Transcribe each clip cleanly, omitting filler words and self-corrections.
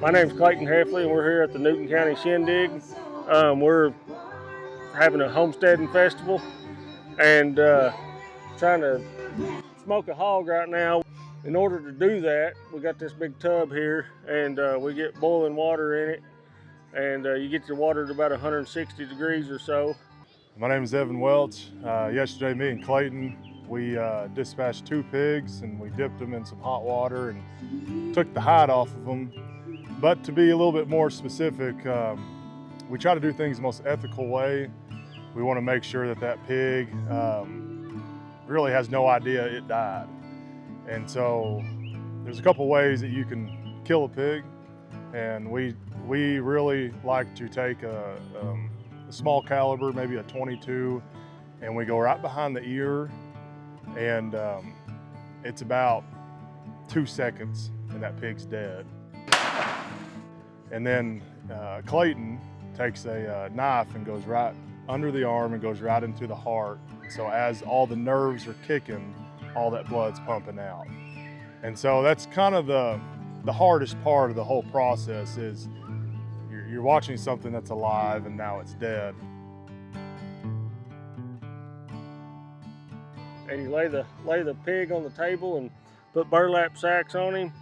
My name's Clayton Heffley, and we're here at the Newton County Shindig. We're having a homesteading festival and trying to smoke a hog right now. In order to do that, we got this big tub here, and we get boiling water in it, and you get your water to about 160 degrees or so. My name is Welch. Yesterday, me and Clayton, we dispatched 2 pigs, and we dipped them in some hot water and took the hide off of them. But to be a little bit more specific, we try to do things the most ethical way. We want to make sure that that pig really has no idea it died. And so there's a couple ways that you can kill a pig, and we really like to take a small caliber, maybe a 22, and we go right behind the ear, and it's about 2 seconds and that pig's dead. And then Clayton takes a knife and goes right under the arm and goes right into the heart. So as all the nerves are kicking, all that blood's pumping out. And so that's kind of the hardest part of the whole process is you're watching something that's alive and now it's dead. And you lay the pig on the table and put burlap sacks on him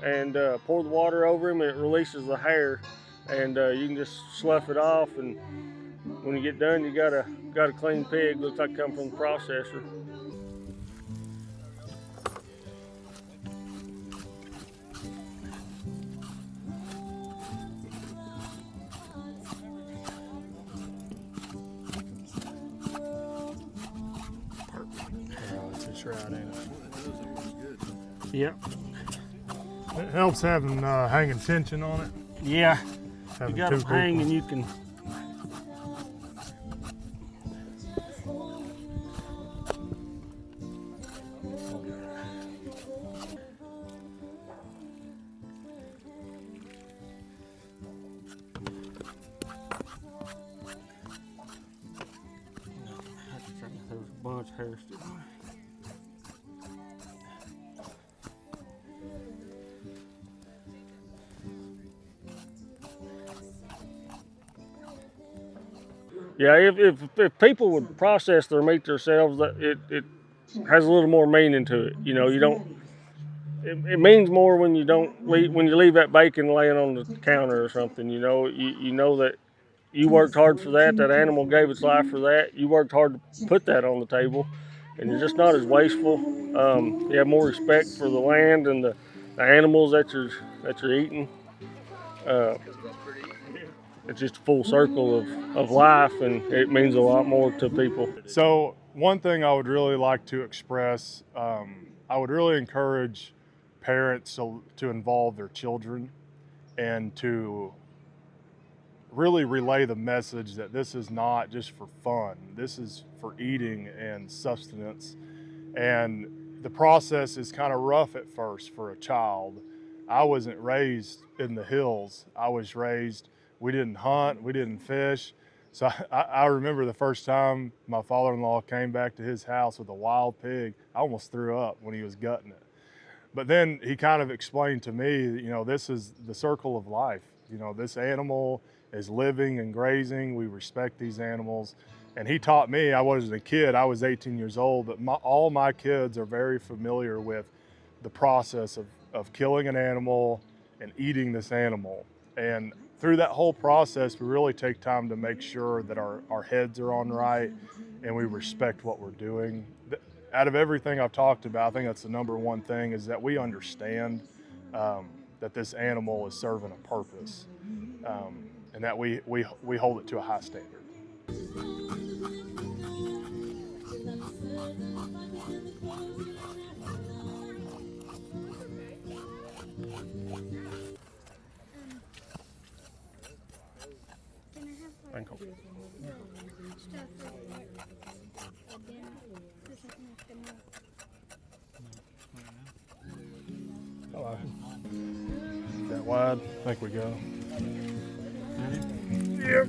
and pour the water over him, and it releases the hair, and you can just slough it off, and when you get done, you got a clean pig. Looks like it come from the processor. It's just right, ain't it? Yep. It helps having hanging tension on it. Yeah. Having you got them hang, and you can. There's a bunch of hair still on it. Yeah, if people would process their meat themselves, that it has a little more meaning to it. You know, you don't. It means more when you don't when you leave that bacon laying on the counter or something. You know, you know that you worked hard for that. That animal gave its life for that. You worked hard to put that on the table, and you're just not as wasteful. You have more respect for the land and the animals that you're eating. It's just a full circle of life, and it means a lot more to people. So one thing I would really like to express, I would really encourage parents to involve their children and to really relay the message that this is not just for fun. This is for eating and sustenance. And the process is kind of rough at first for a child. I wasn't raised in the hills. I was raised, we didn't hunt, we didn't fish. So I remember the first time my father-in-law came back to his house with a wild pig, I almost threw up when he was gutting it. But then he kind of explained to me, you know, this is the circle of life. You know, this animal is living and grazing. We respect these animals. And he taught me, I wasn't a kid, I was 18 years old, but all my kids are very familiar with the process of killing an animal and eating this animal. And through that whole process, we really take time to make sure that our heads are on right and we respect what we're doing. Out of everything I've talked about, I think that's the number one thing, is that we understand that this animal is serving a purpose, and that we hold it to a high standard. Thank you. Hello. That wide? I think we go. Yep.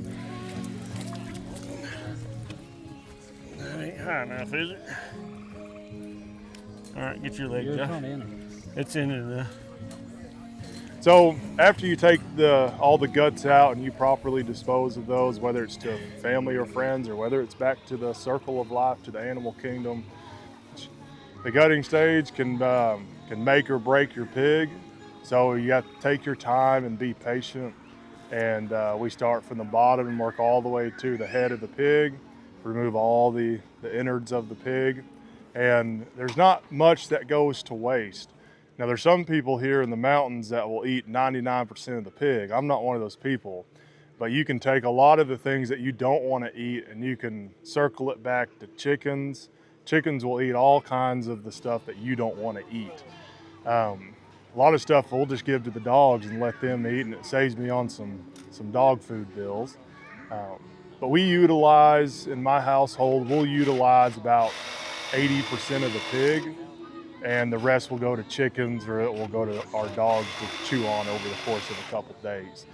That ain't high enough, is it? All right, get your leg, Josh. It's in it. So after you take all the guts out and you properly dispose of those, whether it's to family or friends or whether it's back to the circle of life, to the animal kingdom, the gutting stage can make or break your pig. So you have to take your time and be patient. And we start from the bottom and work all the way to the head of the pig, remove all the innards of the pig. And there's not much that goes to waste. Now there's some people here in the mountains that will eat 99% of the pig. I'm not one of those people, but you can take a lot of the things that you don't want to eat and you can circle it back to chickens. Chickens will eat all kinds of the stuff that you don't want to eat. A lot of stuff we'll just give to the dogs and let them eat, and it saves me on some dog food bills. But we utilize, in my household, we'll utilize about 80% of the pig, and the rest will go to chickens or it will go to our dogs to chew on over the course of a couple days.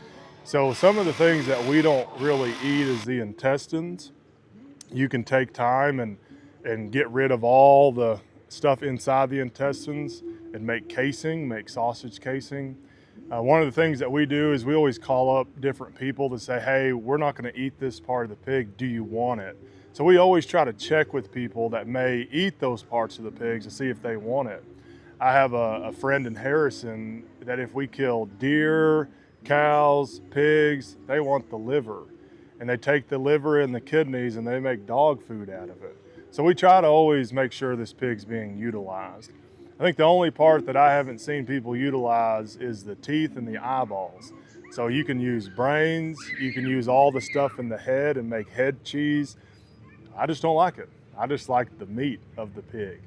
So some of the things that we don't really eat is the intestines. You can take time and get rid of all the stuff inside the intestines and make casing, make sausage casing. One of the things that we do is we always call up different people to say, hey, we're not gonna eat this part of the pig, do you want it? So we always try to check with people that may eat those parts of the pigs to see if they want it. I have a friend in Harrison that if we kill deer, cows, pigs, they want the liver. And they take the liver and the kidneys and they make dog food out of it. So we try to always make sure this pig's being utilized. I think the only part that I haven't seen people utilize is the teeth and the eyeballs. So you can use brains, you can use all the stuff in the head and make head cheese. I just don't like it. I just like the meat of the pig.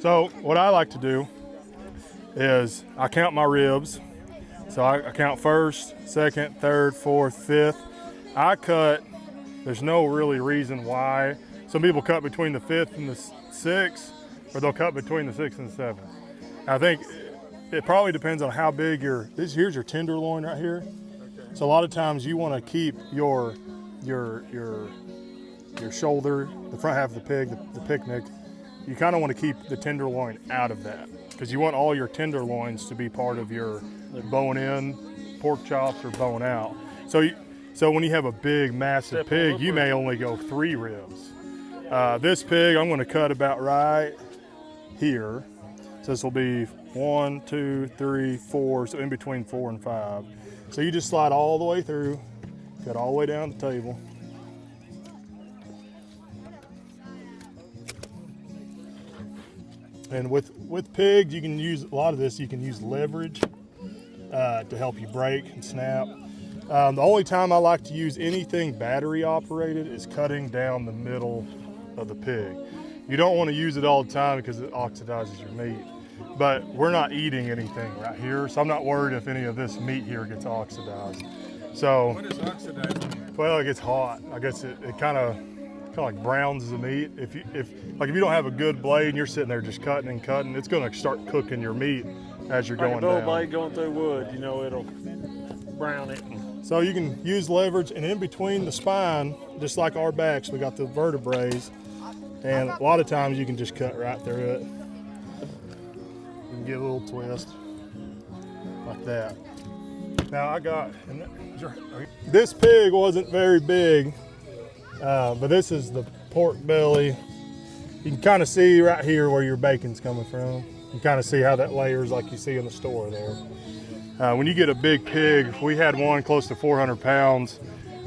So what I like to do is I count my ribs. So I count first, second, third, fourth, fifth. I cut, there's no really reason why. Some people cut between the fifth and the sixth, or they'll cut between the sixth and the seventh. I think it probably depends on how big here's your tenderloin right here. Okay. So a lot of times you want to keep your shoulder, the front half of the pig, the picnic, you kind of want to keep the tenderloin out of that because you want all your tenderloins to be part of your bone in, pork chops, or bone out. So when you have a big, massive pig, you may only go 3 ribs. This pig, I'm going to cut about right here. So this will be 1, 2, 3, 4, so in between 4 and 5. So you just slide all the way through, cut all the way down the table. And with pigs, you can use a lot of this. You can use leverage to help you break and snap. The only time I like to use anything battery operated is cutting down the middle of the pig. You don't want to use it all the time because it oxidizes your meat. But we're not eating anything right here, so I'm not worried if any of this meat here gets oxidized. So, what is oxidizing? Well, it gets hot. I guess it kind of like browns the meat. If you don't have a good blade and you're sitting there just cutting and cutting, it's going to start cooking your meat as you're going down. Like a dull blade going through wood, you know, it'll brown it. So you can use leverage, and in between the spine, just like our backs, we got the vertebrae, and a lot of times you can just cut right through it. You can get a little twist like that. Now this pig wasn't very big, but this is the pork belly. You can kind of see right here where your bacon's coming from. You can kind of see how that layers like you see in the store there. When you get a big pig, we had one close to 400 pounds.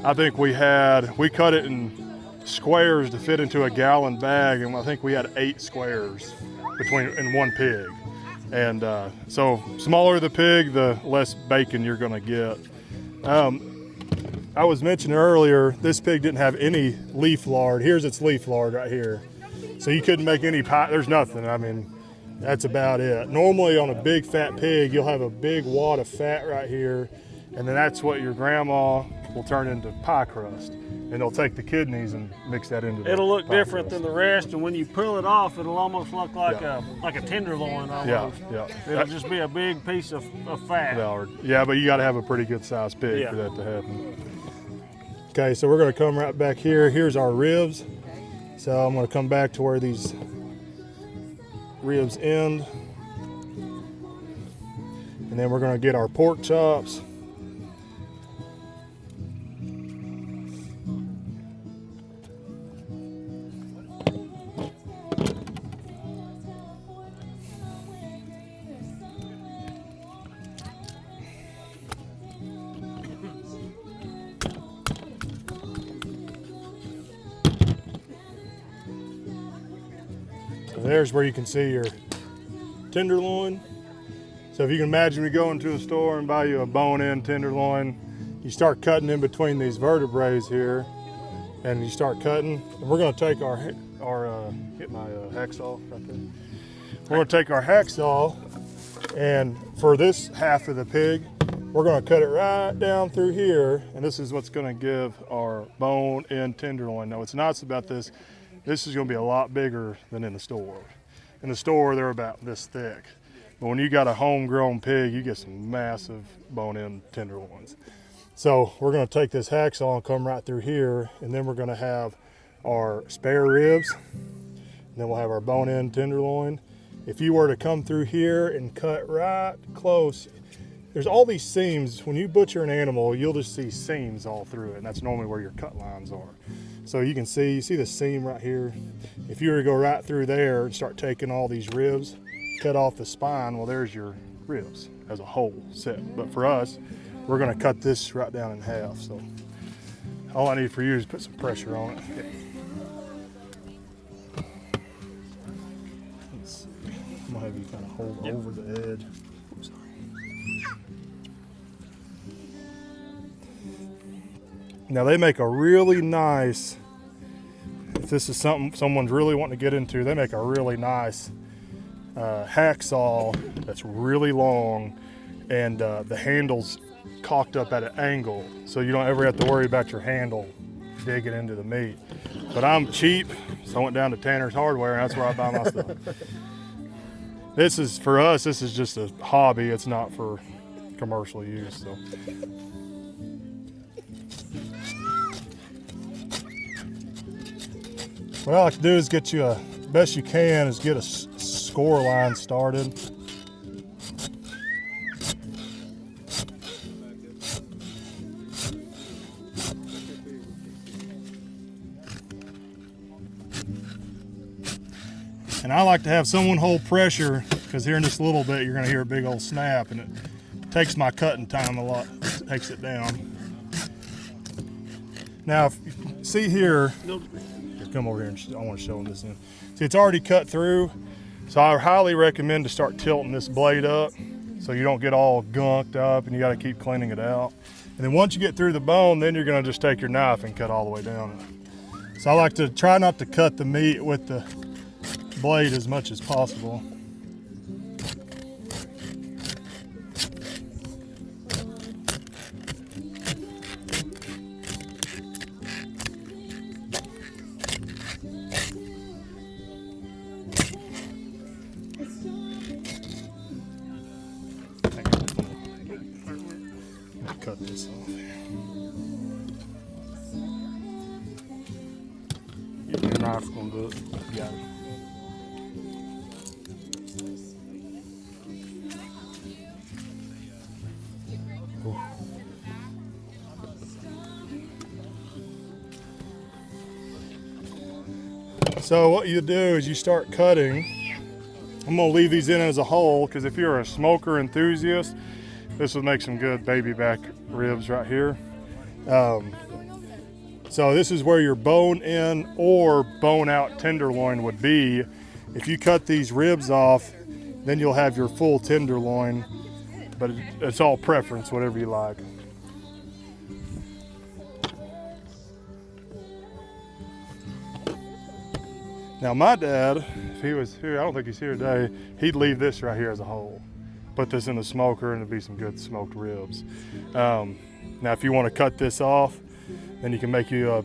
I think we cut it in squares to fit into a gallon bag, and I think we had 8 squares in one pig. And so smaller the pig, the less bacon you're gonna get. I was mentioning earlier, this pig didn't have any leaf lard. Here's its leaf lard right here. So you couldn't make any pie, there's nothing. I mean, that's about it. Normally on a big fat pig, you'll have a big wad of fat right here, and then that's what your grandma will turn into pie crust. And they'll take the kidneys and mix that into the It'll look pie different crust. than the rest, and when you pull it off, it'll almost look like a tenderloin almost. Yeah. It'll just be a big piece of fat. Yeah, but you got to have a pretty good sized pig for that to happen. Okay, so we're gonna come right back here. Here's our ribs. So I'm gonna come back to where these ribs end. And then we're gonna get our pork chops. So there's where you can see your tenderloin. So if you can imagine we go into a store and buy you a bone-in tenderloin, you start cutting in between these vertebrae here, and you start cutting. And we're going to take our get my hacksaw right there. We're going to take our hacksaw, and for this half of the pig, we're going to cut it right down through here, and this is what's going to give our bone-in tenderloin. Now, what's nice about this, this is going to be a lot bigger than in the store. In the store, they're about this thick. But when you got a homegrown pig, you get some massive bone-in tenderloins. So we're going to take this hacksaw and come right through here, and then we're going to have our spare ribs, and then we'll have our bone-in tenderloin. If you were to come through here and cut right close, there's all these seams. When you butcher an animal, you'll just see seams all through it, and that's normally where your cut lines are. So you see the seam right here. If you were to go right through there and start taking all these ribs, cut off the spine, well, there's your ribs as a whole set. But for us, we're gonna cut this right down in half. So all I need for you is put some pressure on it. Let's see. I'm gonna have you kind of hold over the edge. Oops, sorry. Now they make a really nice, if this is something someone's really wanting to get into, they make a really nice hacksaw that's really long, and the handle's cocked up at an angle, so you don't ever have to worry about your handle digging into the meat. But I'm cheap, so I went down to Tanner's Hardware, and that's where I buy my stuff. This is, for us, this is just a hobby. It's not for commercial use. So. What I like to do is get you best you can is get a score line started. And I like to have someone hold pressure, because here in just a little bit you're going to hear a big old snap, and it takes my cutting time a lot. It takes it down. Now, if you see here, come over here and I want to show them this in. See, it's already cut through, so I highly recommend to start tilting this blade up so you don't get all gunked up and you got to keep cleaning it out. And then once you get through the bone, then you're going to just take your knife and cut all the way down it. So I like to try not to cut the meat with the blade as much as possible. Cut this off here. Your knife's gonna do it. Got it. Cool. So what you do is you start cutting. I'm gonna leave these in as a whole, because if you're a smoker enthusiast, this would make some good baby back ribs right here. So this is where your bone in or bone out tenderloin would be. If you cut these ribs off, then you'll have your full tenderloin, but it's all preference, whatever you like. Now my dad, if he was here, I don't think he's here today, he'd leave this right here as a whole. Put this in the smoker and it'd be some good smoked ribs. Now if you want to cut this off, then you can make you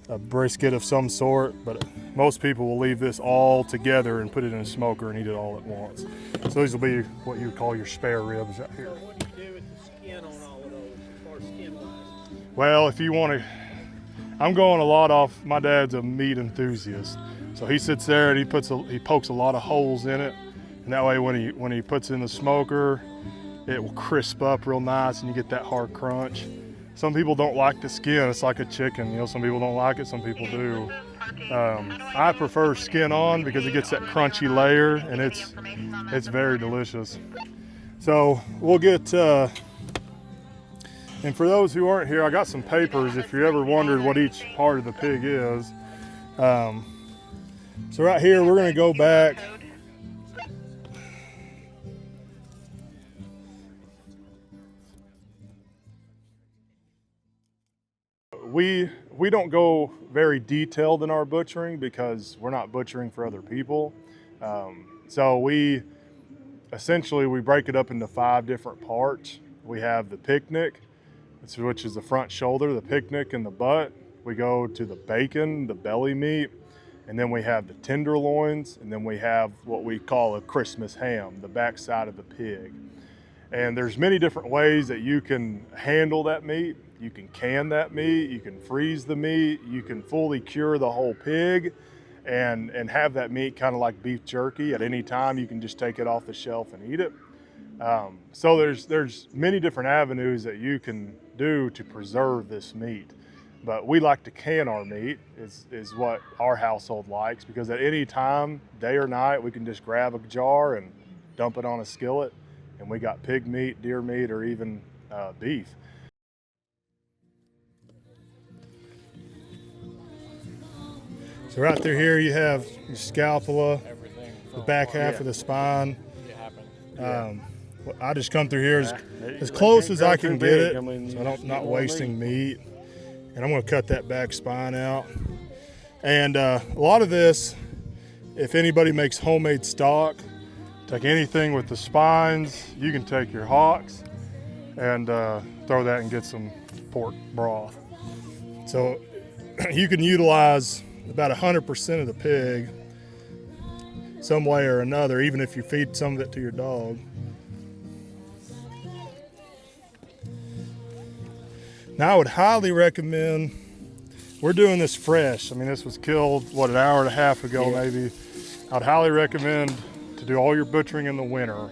a brisket of some sort, but most people will leave this all together and put it in a smoker and eat it all at once. So these will be what you would call your spare ribs right here. What do you do with the skin on all of those, as far as skin wise? Well, if you want to, I'm going a lot off, my dad's a meat enthusiast. So he sits there and he pokes a lot of holes in it. And that way when he puts it in the smoker, it will crisp up real nice and you get that hard crunch. Some people don't like the skin. It's like a chicken, you know, some people don't like it, some people do. I prefer skin on because it gets that crunchy layer and it's very delicious. So we'll get, and for those who aren't here, I got some papers if you ever wondered what each part of the pig is. So right here, we're gonna go back. We don't go very detailed in our butchering because we're not butchering for other people. So we break it up into 5 different parts. We have the picnic, which is the front shoulder, the picnic, and the butt. We go to the bacon, the belly meat, and then we have the tenderloins, and then we have what we call a Christmas ham, the backside of the pig. And there's many different ways that you can handle that meat. You can can that meat, you can freeze the meat, you can fully cure the whole pig and have that meat kind of like beef jerky. At any time, you can just take it off the shelf and eat it. So there's many different avenues that you can do to preserve this meat. But we like to can our meat is what our household likes, because at any time, day or night, we can just grab a jar and dump it on a skillet, and we got pig meat, deer meat, or even beef. So right through here you have your scapula, the back half of the spine. I just come through here as close as I can get it, so I'm not wasting meat. And I'm going to cut that back spine out. And a lot of this, if anybody makes homemade stock, take anything with the spines. You can take your hocks and throw that and get some pork broth. So you can utilize about 100% of the pig some way or another, even if you feed some of it to your dog. Now I would highly recommend, we're doing this fresh. I mean, this was killed, what, an hour and a half ago maybe. I'd highly recommend to do all your butchering in the winter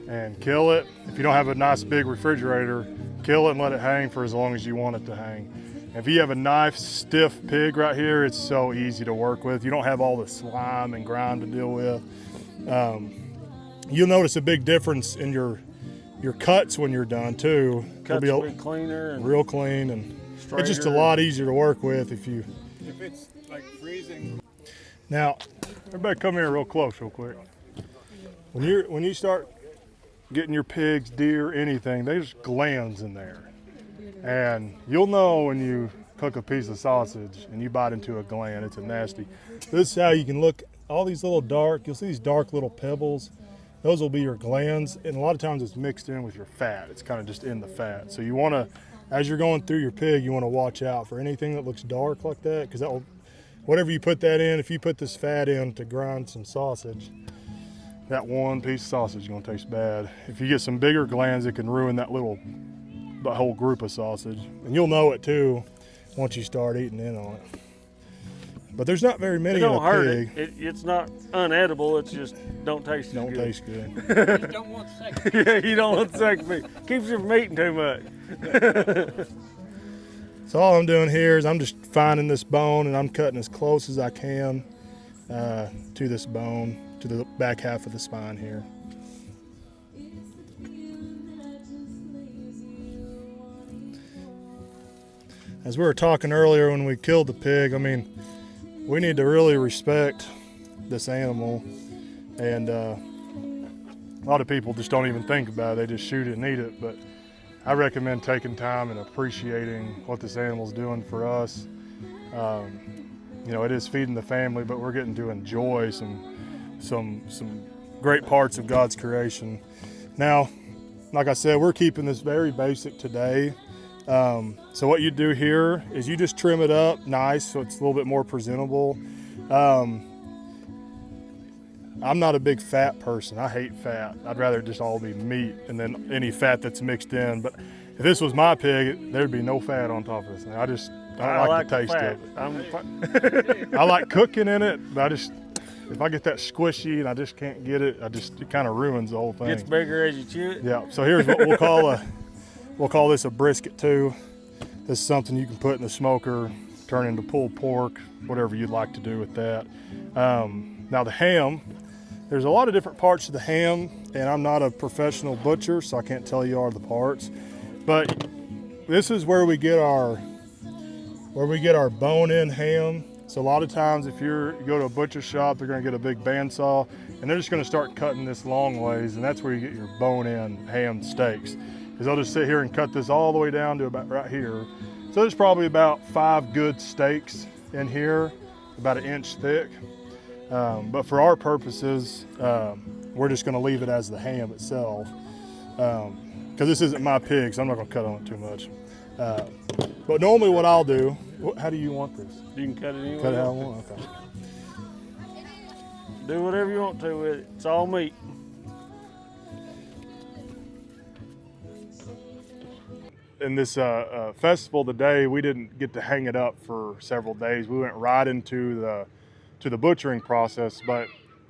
and kill it. If you don't have a nice big refrigerator, kill it and let it hang for as long as you want it to hang. If you have a nice stiff pig right here, it's so easy to work with. You don't have all the slime and grime to deal with. You'll notice a big difference in your cuts when you're done too. Cuts will be cleaner and real clean, and it's just a lot easier to work with if it's like freezing. Now, everybody come here real close real quick. When you start getting your pigs, deer, anything, there's glands in there. And you'll know when you cook a piece of sausage and you bite into a gland, it's a nasty. This is how you can look, all these little dark, you'll see these dark little pebbles. Those will be your glands, and a lot of times it's mixed in with your fat. It's kind of just in the fat. So you want to, as you're going through your pig, you want to watch out for anything that looks dark like that, because that will, whatever you put that in, if you put this fat in to grind some sausage, that one piece of sausage is going to taste bad. If you get some bigger glands, it can ruin the whole group of sausage. And you'll know it too once you start eating in on it. But there's not very many in a pig. It's not unedible. It's just don't taste good. Taste good. You don't want second. Yeah, you don't want second meat. Keeps you from eating too much. So all I'm doing here is I'm just finding this bone and I'm cutting as close as I can to this bone, to the back half of the spine here. As we were talking earlier when we killed the pig, I mean, we need to really respect this animal, and a lot of people just don't even think about it. They just shoot it and eat it, but I recommend taking time and appreciating what this animal's doing for us. You know, it is feeding the family, but we're getting to enjoy some great parts of God's creation. Now, like I said, we're keeping this very basic today. So what you do here is you just trim it up nice so it's a little bit more presentable. I'm not a big fat person. I hate fat. I'd rather just all be meat and then any fat that's mixed in. But if this was my pig, there'd be no fat on top of this thing. I don't like the taste fat. of it. I like cooking in it, but if I get that squishy and I just can't get it, it kind of ruins the whole thing. Gets bigger as you chew it. Yeah. So here's what we'll call this a brisket too. This is something you can put in the smoker, turn into pulled pork, whatever you'd like to do with that. Now the ham, there's a lot of different parts of the ham, and I'm not a professional butcher, so I can't tell you all the parts. But this is where we get our bone-in ham. So a lot of times if you go to a butcher shop, they're gonna get a big bandsaw, and they're just gonna start cutting this long ways, and that's where you get your bone-in ham steaks. Because they'll just sit here and cut this all the way down to about right here. So there's probably about 5 good steaks in here, about 1 inch thick. But for our purposes, we're just gonna leave it as the ham itself. Because this isn't my pig, so I'm not gonna cut on it too much. But normally what I'll do, how do you want this? You can cut it anyway. Cut it how I want, okay. Do whatever you want to with it. It's all meat. In this festival today, we didn't get to hang it up for several days. We went right into the butchering process. But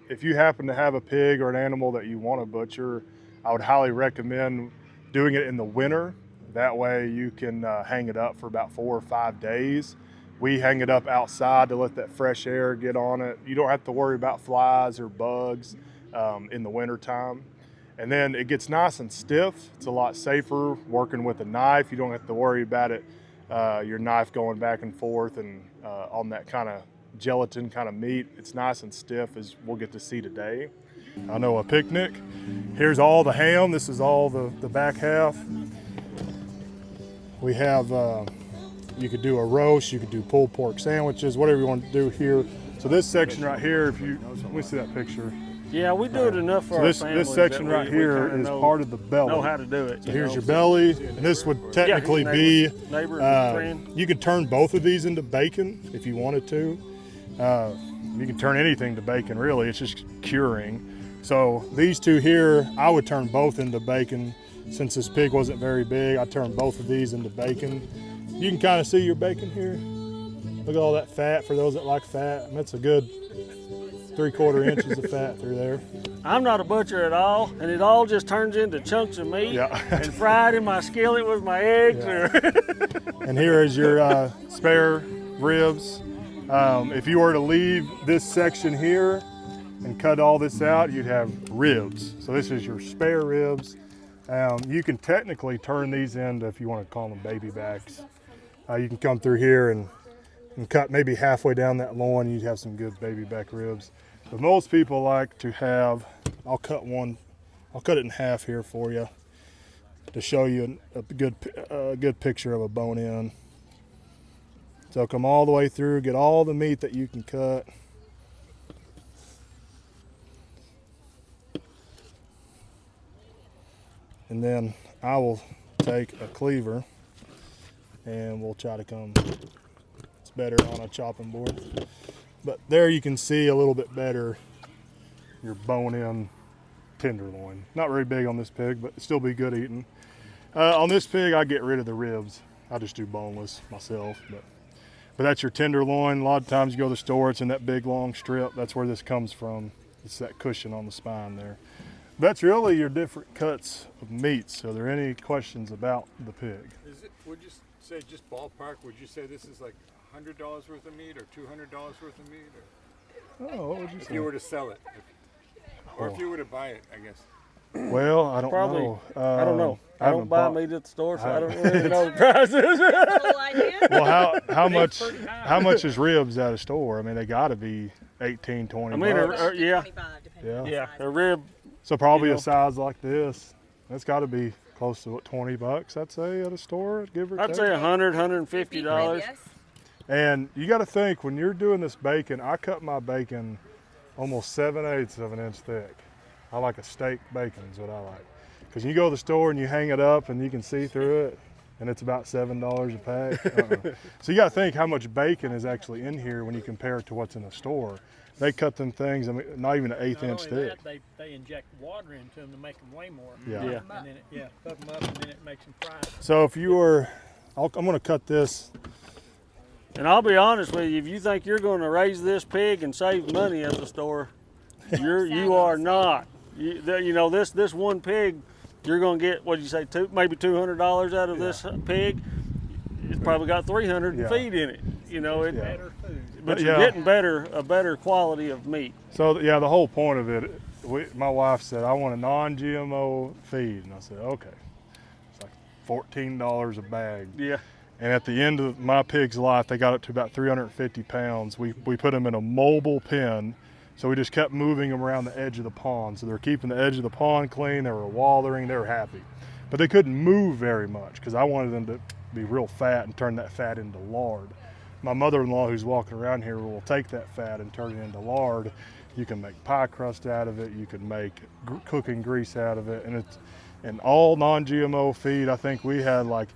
if you happen to have a pig or an animal that you want to butcher, I would highly recommend doing it in the winter. That way you can hang it up for about 4 or 5 days. We hang it up outside to let that fresh air get on it. You don't have to worry about flies or bugs in the winter time. And then it gets nice and stiff. It's a lot safer working with a knife. You don't have to worry about it, your knife going back and forth and on that kind of gelatin kind of meat. It's nice and stiff, as we'll get to see today. I know a picnic. Here's all the ham. This is all the back half. We have, you could do a roast, you could do pulled pork sandwiches, whatever you want to do here. So this section right here, let me see that picture. Yeah, we do it enough for our families. This section that right here is part of the belly. Know how to do it. So here's your belly, and this would technically be, neighbor, friend. you could turn both of these into bacon if you wanted to. You can turn anything to bacon, really. It's just curing. So these two here, I would turn both into bacon. Since this pig wasn't very big, I turned both of these into bacon. You can kind of see your bacon here. Look at all that fat for those that like fat. And that's a good 3/4 inches of fat through there. I'm not a butcher at all, and it all just turns into chunks of meat and fried in my skillet with my eggs. Yeah. And here is your spare ribs. If you were to leave this section here and cut all this out, you'd have ribs. So this is your spare ribs. You can technically turn these into, if you want to call them baby backs, you can come through here and cut maybe halfway down that loin, and you'd have some good baby back ribs. But most people like to have, I'll cut it in half here for you to show you a good picture of a bone in. So come all the way through, get all the meat that you can cut. And then I will take a cleaver and we'll try to come, it's better on a chopping board. But there you can see a little bit better your bone-in tenderloin. Not very big on this pig, but still be good eating. On this pig, I get rid of the ribs. I just do boneless myself. But that's your tenderloin. A lot of times you go to the store, it's in that big long strip. That's where this comes from. It's that cushion on the spine there. That's really your different cuts of meats. Are there any questions about the pig? Would you say, just ballpark, would you say this is like $100 worth of meat or $200 worth of meat? Or, what would you say? if you were to sell it, or if you were to buy it, I guess. Well, I don't Probably. know. I don't know. I don't buy meat at the store, so I don't really know the prices. Well, how much is ribs at a store? I mean, they got to be 18, 20 bucks. Yeah. 25, depending Yeah. on the Yeah, size. a rib. So probably You know. a size like this. That's got to be close to what, 20 bucks, I'd say, at a store, give or take. I'd say $100, Beef $150. rib, yes. And you got to think, when you're doing this bacon, I cut my bacon almost 7/8 of an inch thick. I like a steak bacon is what I like. Because you go to the store and you hang it up and you can see through it. and it's about $7 a pack. So you got to think how much bacon is actually in here when you compare it to what's in the store. They cut them things, I mean, not even an 1/8 inch thick. They inject water into them to make them weigh more. Yeah. Yeah. And then cook them up, and then it makes them fried. So if you were, I'm going to cut this. And I'll be honest with you, if you think you're going to raise this pig and save money at the store, you are not. You know, this one pig, you're going to get, what did you say, maybe $200 out of this pig. It's probably got 300 feed in it. You know, Better food. but you're getting a better quality of meat. So yeah, the whole point of it, my wife said, I want a non-GMO feed. And I said, okay. It's like $14 a bag. Yeah. And at the end of my pig's life, they got up to about 350 pounds. We put them in a mobile pen. So we just kept moving them around the edge of the pond. So they were keeping the edge of the pond clean. They were wathering. They were happy. But they couldn't move very much because I wanted them to be real fat and turn that fat into lard. My mother-in-law, who's walking around here, will take that fat and turn it into lard. You can make pie crust out of it. You can make cooking grease out of it. And all non-GMO feed, I think we had like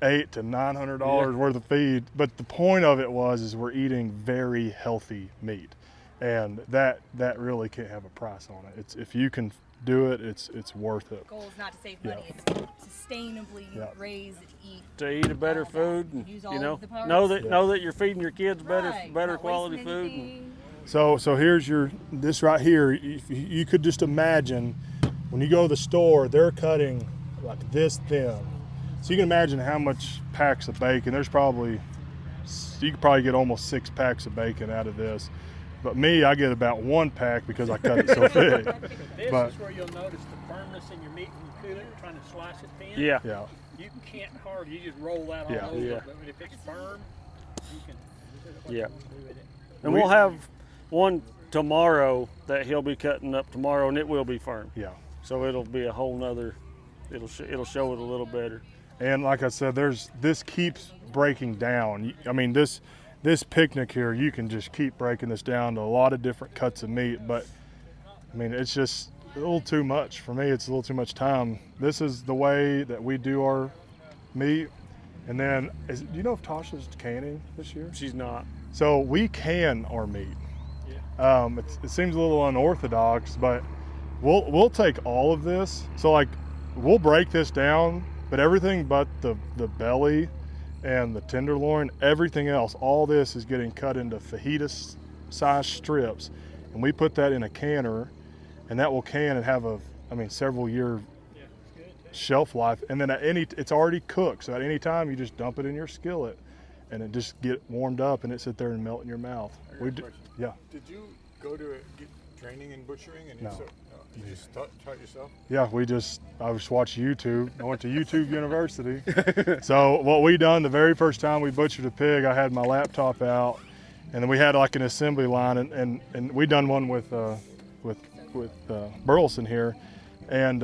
$800 to $900 worth of feed. But the point of it is we're eating very healthy meat. And that really can't have a price on it. It's, if you can do it, it's worth it. The goal is not to save money, it's to sustainably raise and eat. To eat a better food, and, use you all know, of the parts. know that you're feeding your kids better Not quality wasting food. anything. So here's this right here. You could just imagine when you go to the store, they're cutting like this thin. So you can imagine how much packs of bacon. You could probably get almost 6 packs of bacon out of this. But me, I get about 1 pack because I cut it so big. This is where you'll notice the firmness in your meat when you cool it, trying to slice it thin. Yeah. Yeah. You can't hardly, you just roll that all over. Yeah. But if it's firm, you can Yeah. do with it. And we'll have one tomorrow that he'll be cutting up tomorrow, and it will be firm. Yeah. So it'll be a whole nother. It'll show it a little better. And like I said, this keeps breaking down. I mean, this picnic here, you can just keep breaking this down to a lot of different cuts of meat. But I mean, it's just a little too much for me. It's a little too much time. This is the way that we do our meat. And then, do you know if Tasha's canning this year? She's not. So we can our meat. Yeah. It seems a little unorthodox, but we'll take all of this. So like, we'll break this down, but everything but the belly and the tenderloin, everything else, all this is getting cut into fajita-sized strips, and we put that in a canner, and that will can and have several year shelf life. And then it's already cooked, so at any time you just dump it in your skillet, and it just get warmed up, and it sit there and melt in your mouth. Yeah. Did you go to get training in butchering? And No. You just taught yourself? Yeah, I just watched YouTube. I went to YouTube University. So what we done the very first time we butchered a pig, I had my laptop out, and then we had like an assembly line, and we done one with Burleson here, and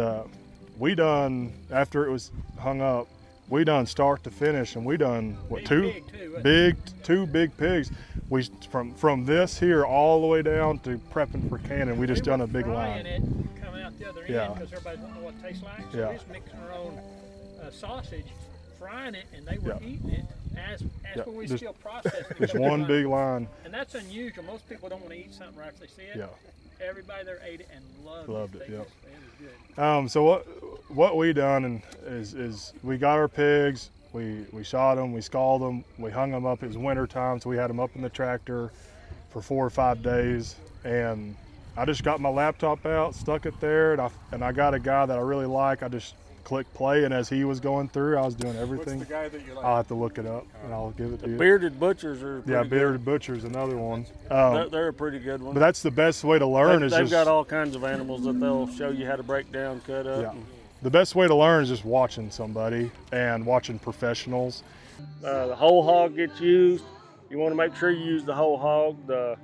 we done, after it was hung up, we done start to finish, and we done two big pigs. We from this here all the way down to prepping for canning. We just done a big line. It coming out the other end because everybody don't know what it tastes like. So we're just mixing our own sausage, frying it, and they were eating it as when we still processing it. Just one big line. And that's unusual. Most people don't want to eat something right after they see it. Yeah. Everybody there ate it and loved it. Yeah. It was good. So what we done is we got our pigs, we shot them, we scalded them, we hung them up. It was winter time, so we had them up in the tractor for 4 or 5 days. And I just got my laptop out, stuck it there, and I got a guy that I really like. I just clicked play, and as he was going through, I was doing everything. What's the guy that you like? I'll have to look it up, and I'll give it to you. Bearded Butchers are pretty Bearded Butcher's another one. They're a pretty good one. But that's the best way to learn. They've got all kinds of animals that they'll show you how to break down, cut up. Yeah. The best way to learn is just watching somebody and watching professionals. The whole hog gets used. You want to make sure you use the whole hog. The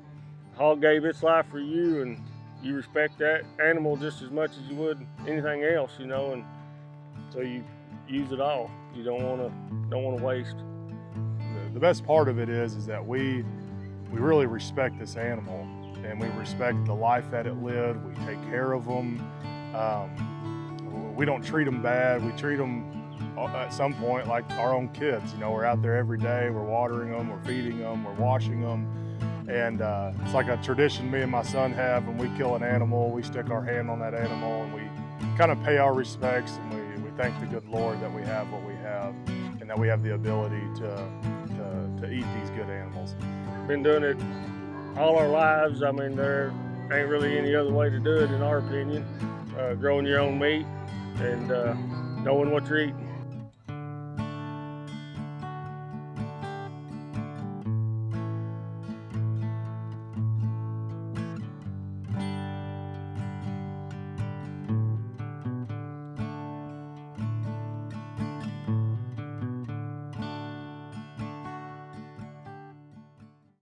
hog gave its life for you, and you respect that animal just as much as you would anything else, you know. And so you use it all. You don't want to waste. The best part of it is that we really respect this animal, and we respect the life that it lived. We take care of them. We don't treat them bad. We treat them at some point like our own kids. You know, we're out there every day, we're watering them, we're feeding them, we're washing them. And it's like a tradition me and my son have. When we kill an animal, we stick our hand on that animal and we kind of pay our respects, and we thank the good Lord that we have what we have and that we have the ability to eat these good animals. Been doing it all our lives. I mean, there ain't really any other way to do it in our opinion. Growing your own meat and knowing what you're eating.